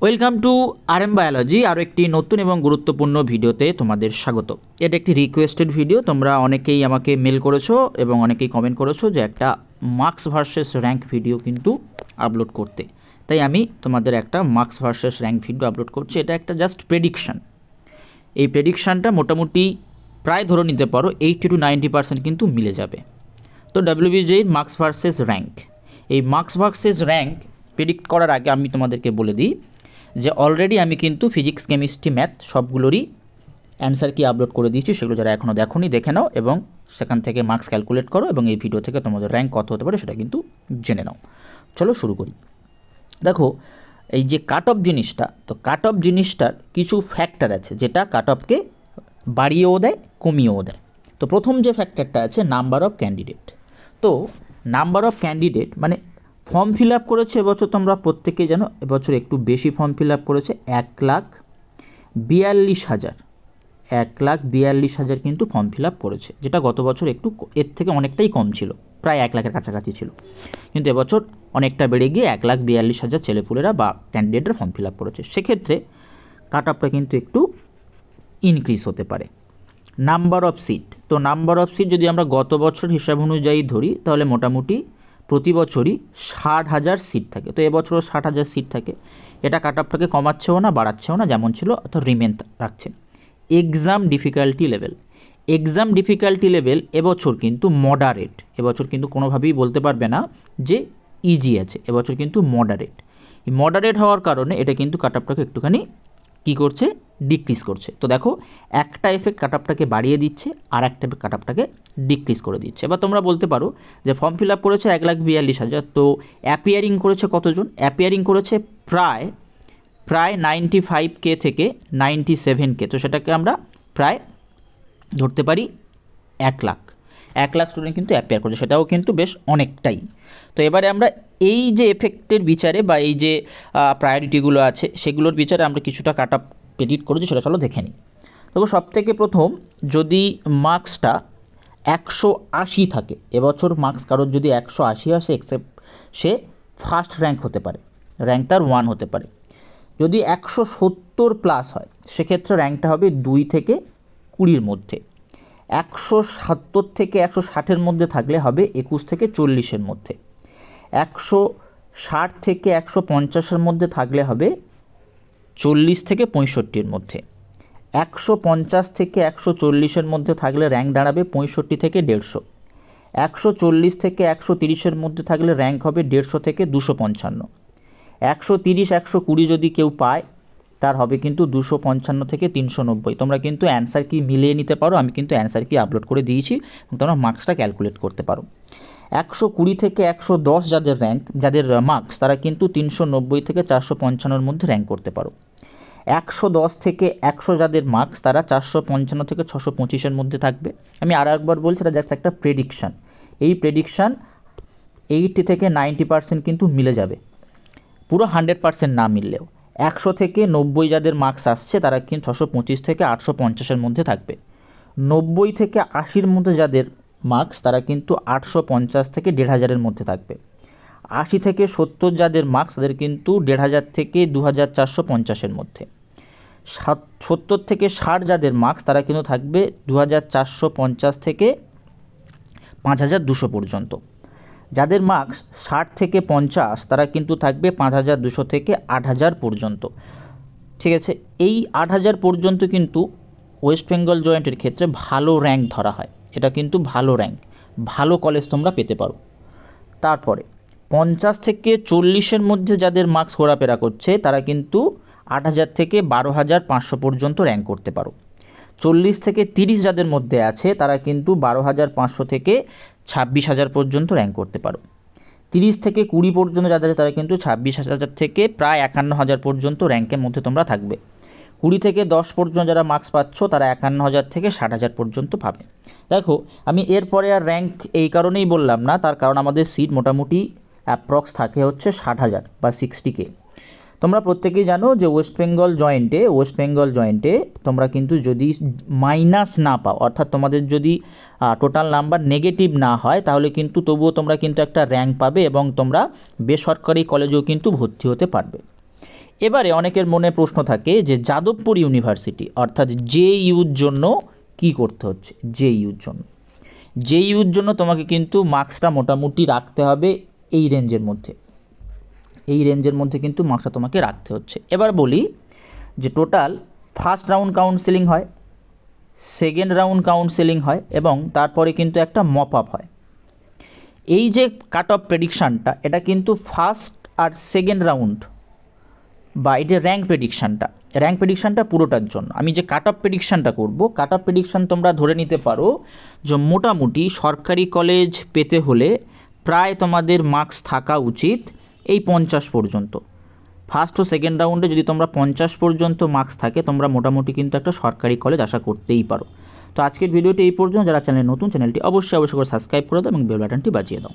Welcome to RM biology আরও একটি নতুন এবং গুরুত্বপূর্ণ ভিডিওতে তোমাদের স্বাগত। এটা একটি রিকোয়েস্টেড ভিডিও, তোমরা অনেকেই আমাকে মেল করেছো এবং অনেকেই কমেন্ট করেছো যে একটা মার্কস ভার্সেস র্যাঙ্ক ভিডিও কিন্তু আপলোড করতে, তাই আমি তোমাদের একটা marks versus rank video upload করছি। এটা একটা জাস্ট প্রেডিকশান। এই প্রেডিকশানটা মোটামুটি প্রায় ধরে নিতে পারো 80 to 90% কিন্তু মিলে যাবে। তো WBJEE মার্কস ভার্সেস র্যাঙ্ক, এই মার্কস ভার্সেস র্যাঙ্ক প্রেডিক্ট করার আগে আমি তোমাদেরকে বলে দিই যে অলরেডি আমি কিন্তু ফিজিক্স, কেমিস্ট্রি, ম্যাথ সবগুলোরই অ্যান্সার কি আপলোড করে দিয়েছি। সেগুলো যারা এখনও দেখোনি দেখে নাও এবং সেখান থেকে মার্কস ক্যালকুলেট করো এবং এই ভিডিও থেকে তোমাদের র্যাঙ্ক কত হতে পারে সেটা কিন্তু জেনে নাও। চলো শুরু করি। দেখো, এই যে কাট অফ জিনিসটা, তো কাট অফ জিনিসটার কিছু ফ্যাক্টর আছে যেটা কাট অফকে বাড়িয়েও দেয় কমিয়েও দেয়। তো প্রথম যে ফ্যাক্টরটা আছে নাম্বার অফ ক্যান্ডিডেট। তো নাম্বার অফ ক্যান্ডিডেট মানে ফর্ম ফিল আপ করেছে এবছর, তোমরা প্রত্যেকেই জানো এবছর একটু বেশি ফর্ম ফিল আপ করেছে, 1,42,000 1,42,000 কিন্তু ফর্ম ফিল আপ করেছে, যেটা গত বছর একটু এর থেকে অনেকটাই কম ছিল, প্রায় 1 লাখের কাছাকাছি ছিল। কিন্তু এবছর অনেকটা বেড়ে গিয়ে 1,42,000 ছেলেপুলেরা বা ক্যান্ডিডেটরা ফর্ম ফিল আপ করেছে। সেক্ষেত্রে কাট অফটা কিন্তু একটু ইনক্রিজ হতে পারে। নাম্বার অফ সিট, তো নাম্বার অফ সিট যদি আমরা গত বছর হিসাব অনুযায়ী ধরি তাহলে মোটামুটি প্রতি বছরই 60,000 সিট থাকে। তো এবছরও 60,000 সিট থাকে। এটা কাট অফটাকে কমাচ্ছেও না বাড়াচ্ছেও না, যেমন ছিল অর্থাৎ রিমেন রাখছে। Exam difficulty level, exam difficulty level এবছর কিন্তু মডারেট। এবছর কিন্তু কোনোভাবেই বলতে পারবে না যে ইজি আছে, এবছর কিন্তু মডারেট। এই মডারেট হওয়ার কারণে এটা কিন্তু কাট অফটাকে একটুখানি কী করছে, ডিক্রিজ করছে। তো দেখো, একটা এফেক্ট কাট অফটাকে বাড়িয়ে দিচ্ছে আর একটা এফেক্ট কাট অফটাকে ডিক্রিজ করে দিচ্ছে। এবার তোমরা বলতে পারো যে ফর্ম ফিল আপ করেছে 1,42,000, তো অ্যাপিয়ারিং করেছে কতজন? অ্যাপিয়ারিং করেছে প্রায় 95K থেকে 97K। তো সেটাকে আমরা প্রায় ধরতে পারি 1 লাখ স্টুডেন্ট কিন্তু অ্যাপিয়ার করেছে, সেটাও কিন্তু বেশ অনেকটাই। তো এবারে আমরা এই যে এফেক্টের বিচারে বা এই যে প্রায়োরিটিগুলো আছে সেগুলোর বিচারে আমরা কিছুটা কাট অফ প্রেডিক্ট করেছি, সেটা চলো দেখে নিই। তবে সবথেকে প্রথম, যদি মার্কসটা 180 থাকে, এবছর মার্কস কারোর যদি 180 আসে এক্সেপ্ট সে ফার্স্ট র্যাঙ্ক হতে পারে, র্যাঙ্ক তার 1 হতে পারে। যদি 170 প্লাস হয় সেক্ষেত্রে র্যাঙ্কটা হবে 2 থেকে 20-র মধ্যে। 170 থেকে 160-এর মধ্যে থাকলে হবে 21 থেকে 40-এর মধ্যে। 160 থেকে 150-এর মধ্যে থাকলে হবে 40 থেকে 65-র মধ্যে। 150 থেকে 140-এর মধ্যে থাকলে র্যাঙ্ক দাঁড়াবে 65 থেকে 150। 140 থেকে 130-এর মধ্যে থাকলে র্যাঙ্ক হবে 150 থেকে 255। 130, 120 যদি কেউ পায় তার হবে কিন্তু 255 থেকে 390। তোমরা কিন্তু অ্যান্সার কি মিলিয়ে নিতে পারো, আমি কিন্তু অ্যান্সার কি আপলোড করে দিয়েছি এবং তোমরা মার্কসটা ক্যালকুলেট করতে পারো। 120 থেকে 110 যাদের র্যাঙ্ক, যাদের মার্কস, তারা কিন্তু 390 থেকে 455-এর মধ্যে র্যাঙ্ক করতে পারো। 110 থেকে 100 যাদের মার্কস, তারা 455 থেকে 625-এর মধ্যে থাকবে। আমি আর একবার বলছি, এটা জাস্ট একটা প্রেডিকশান। এই প্রেডিকশান 80 থেকে 90% কিন্তু মিলে যাবে, পুরো 100% না মিললেও। 100 থেকে 90 যাদের মার্কস আসছে তারা কিন্তু 625 থেকে 850-এর মধ্যে থাকবে। 90 থেকে 80-র মধ্যে যাদের মার্কস, তারা কিন্তু 850 থেকে 1,500-এর মধ্যে থাকবে। 80 থেকে 70 যাদের মার্কস, তাদের কিন্তু 1,500 থেকে 2,450-এর মধ্যে। 70 থেকে 60 যাদের মার্কস, তারা কিন্তু থাকবে 2,450 থেকে 5,200 পর্যন্ত। যাদের মার্কস 60 থেকে 50, তারা কিন্তু থাকবে 5,200 থেকে 8,000 পর্যন্ত। ঠিক আছে, এই 8,000 পর্যন্ত কিন্তু ওয়েস্ট বেঙ্গল জয়েন্টের ক্ষেত্রে ভালো র্যাঙ্ক ধরা হয়। এটা কিন্তু ভালো র্যাঙ্ক, ভালো কলেজ তোমরা পেতে পারো। তারপরে 50 থেকে 40-এর মধ্যে যাদের মার্কস ঘোরাফেরা করছে তারা কিন্তু 8,000 থেকে 12,500 পর্যন্ত র্যাঙ্ক করতে পারো। 40 থেকে 30 যাদের মধ্যে আছে তারা কিন্তু 12,500 থেকে 26,000 পর্যন্ত র্যাঙ্ক করতে পারো। 30 থেকে 20 পর্যন্ত যাদের, তারা কিন্তু 26,000 থেকে প্রায় 51,000 পর্যন্ত র্যাঙ্কের মধ্যে তোমরা থাকবে। 20 থেকে 10 পর্যন্ত যারা মার্কস পাচ্ছ তারা 51,000 থেকে 60,000 পর্যন্ত পাবে। দেখো, আমি এরপরে আর র্যাঙ্ক এই কারণেই বললাম না, তার কারণ আমাদের সিট মোটামুটি অ্যাপ্রক্স থাকে হচ্ছে 60,000 বা 60K। তোমরা প্রত্যেকেই জানো যে ওয়েস্ট বেঙ্গল জয়েন্টে তোমরা কিন্তু যদি মাইনাস না পাও, অর্থাৎ তোমাদের যদি টোটাল নাম্বার নেগেটিভ না হয়, তাহলে কিন্তু তবুও তোমরা কিন্তু একটা র্যাঙ্ক পাবে এবং তোমরা বেসরকারি কলেজেও কিন্তু ভর্তি হতে পারবে। এবারে অনেকের মনে প্রশ্ন থাকে যে যাদবপুর ইউনিভার্সিটি অর্থাৎ জেইউর জন্য কি করতে হচ্ছে। জেইউর জন্য তোমাকে কিন্তু মার্কসটা মোটামুটি রাখতে হবে এই রেঞ্জের মধ্যে, কিন্তু মার্কসটা তোমাকে রাখতে হচ্ছে। এবার বলি যে টোটাল ফার্স্ট রাউন্ড কাউন্সেলিং হয়, সেকেন্ড রাউন্ড কাউন্সেলিং হয় এবং তারপরে কিন্তু একটা মপ আপ হয়। এই যে কাট অফ প্রেডিকশানটা, এটা কিন্তু ফার্স্ট আর সেকেন্ড রাউন্ড বা এটা র্যাঙ্ক প্রেডিকশানটা পুরোটার জন্য। আমি যে কাট অফ প্রেডিকশানটা করব, কাট অফ প্রেডিকশান তোমরা ধরে নিতে পারো যে মোটামুটি সরকারি কলেজ পেতে হলে প্রায় তোমাদের মার্কস থাকা উচিত এই 50 পর্যন্ত। ফার্স্ট ও সেকেন্ড রাউন্ডে যদি তোমরা 50 পর্যন্ত মার্কস থাকে, তোমরা মোটামুটি কিন্তু একটা সরকারি কলেজ আশা করতেই পারো। তো আজকের ভিডিওটি এই পর্যন্ত। যারা চ্যানেলে নতুন, চ্যানেলটি অবশ্যই করে সাবস্ক্রাইব করে দাও এবং বেল বাটনটি বাজিয়ে দাও।